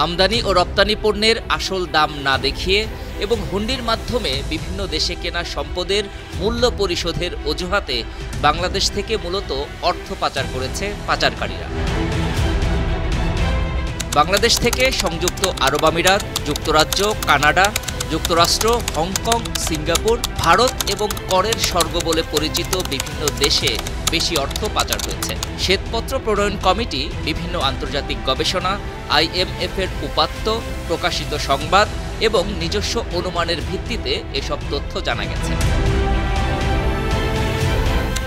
আমদানি ও রপ্তানি পণ্যের আসল দাম না দেখিয়ে এবং হুন্ডির মাধ্যমে বিভিন্ন দেশে কেনা সম্পদের মূল্য পরিশোধের অজুহাতে বাংলাদেশ থেকে মূলত অর্থ পাচার করেছে পাচারকারীরা। বাংলাদেশ থেকে সংযুক্ত আরব আমিরাত, যুক্তরাজ্য, কানাডা, যুক্তরাষ্ট্র, হংকং, সিঙ্গাপুর, ভারত এবং করের স্বর্গ বলে পরিচিত বিভিন্ন দেশে বেশি অর্থ পাচার হয়েছে। শ্বেতপত্র প্রণয়ন কমিটি বিভিন্ন আন্তর্জাতিক গবেষণা, IMF-এর উপাত্ত, প্রকাশিত সংবাদ এবং নিজস্ব অনুমানের ভিত্তিতে এসব তথ্য জানা গেছে।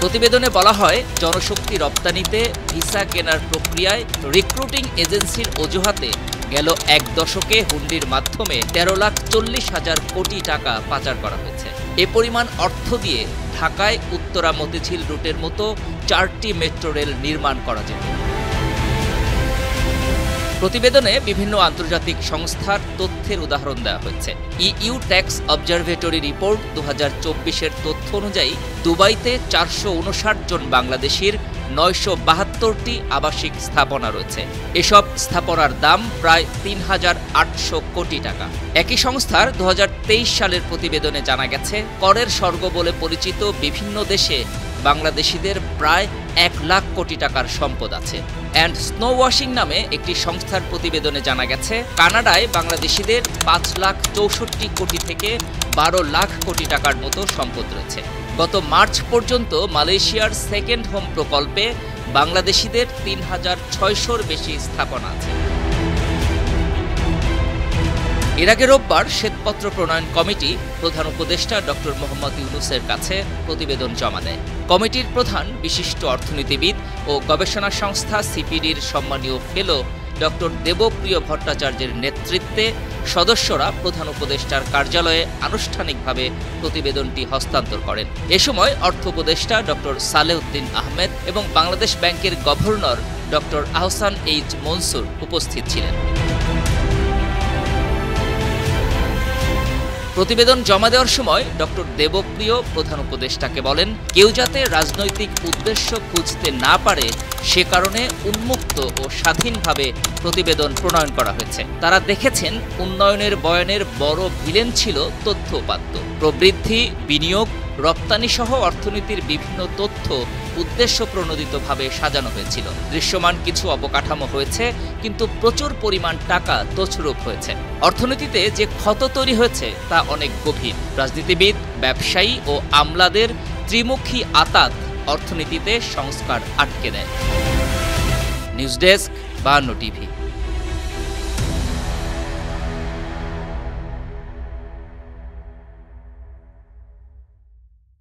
প্রতিবেদনে বলা হয়, জনশক্তি রপ্তানিতে ভিসা কেনার প্রক্রিয়ায় রিক্রুটিং এজেন্সির অজুহাতে গেল এক দশকে হুন্ডির মাধ্যমে 13,40,000 কোটি টাকা পাচার করা হয়েছে। এ পরিমাণ অর্থ দিয়ে ঢাকায় উত্তরা মতিঝিল রুটের মতো 4টি মেট্রো রেল নির্মাণ করা যেত। প্রতিবেদনে বিভিন্ন আন্তর্জাতিক সংস্থার তথ্যের উদাহরণ দেওয়া হয়েছে। EU ট্যাক্স অবজারভেটরি রিপোর্ট 2024-এর তথ্য অনুযায়ী দুবাইতে 459 জন বাংলাদেশির 972টি আবাসিক স্থাপনা রয়েছে। এসব স্থাপনার দাম প্রায় 3,800 কোটি টাকা। একই সংস্থার 2023 সালের প্রতিবেদনে জানা গেছে, করের স্বর্গ বলে পরিচিত বিভিন্ন দেশে বাংলাদেশিদের প্রায় 1 লাখ কোটি টাকার সম্পদ আছে। অ্যান্ড স্নো ওয়াশিং নামে একটি সংস্থার প্রতিবেদনে জানা গেছে, কানাডায় বাংলাদেশিদের 5,64 কোটি থেকে 12 লাখ কোটি টাকার মতো সম্পদ রয়েছে। গত মার্চ পর্যন্ত মালয়েশিয়ার সেকেন্ড হোম প্রকল্পে বাংলাদেশিদের 3,600-র বেশি স্থাপনা আছে। এর আগে রোববার শ্বেতপত্র প্রণয়ন কমিটি প্রধান উপদেষ্টা ডক্টর মোহাম্মদ ইউনূসের কাছে প্রতিবেদন জমা দেয়। কমিটির প্রধান বিশিষ্ট অর্থনীতিবিদ ও গবেষণা সংস্থা CPD-র সম্মানীয় ফেলো ডক্টর দেবপ্রিয় ভট্টাচার্যের নেতৃত্বে সদস্যরা প্রধান উপদেষ্টার কার্যালয়ে আনুষ্ঠানিকভাবে প্রতিবেদনটি হস্তান্তর করেন। এ সময় অর্থ উপদেষ্টা ডক্টর সালেউদ্দিন আহমেদ এবং বাংলাদেশ ব্যাংকের governor doctor Ahsan H Mansur উপস্থিত ছিলেন। প্রতিবেদন জমা দেওয়ার সময় ডক্টর দেবপ্রিয় প্রধান উপদেষ্টাকে বলেন, কেউ যাতে রাজনৈতিক উদ্দেশ্য খুঁজতে না পারে সে কারণে উন্মুক্ত ও স্বাধীনভাবে প্রতিবেদন প্রণয়ন করা হয়েছে। তারা দেখেছেন, উন্নয়নের বয়ানের বড় ভিলেন ছিল তথ্য উপাত্ত। প্রবৃদ্ধি, বিনিয়োগ, রপ্তানি সহ অর্থনীতির বিভিন্ন তথ্য উদ্দেশ্য প্রণোদিতভাবে সাজানো হয়েছিল। দৃশ্যমান কিছু অবকাঠামো হয়েছে, কিন্তু প্রচুর পরিমাণ টাকা তছরূপ হয়েছে। অর্থনীতিতে যে ক্ষত তৈরি হয়েছে তা অনেক গভীর। রাজনীতিবিদ, ব্যবসায়ী ও আমলাদের ত্রিমুখী আতাত অর্থনীতিতে সংস্কার আটকে দেয়। News desk, 52 TV.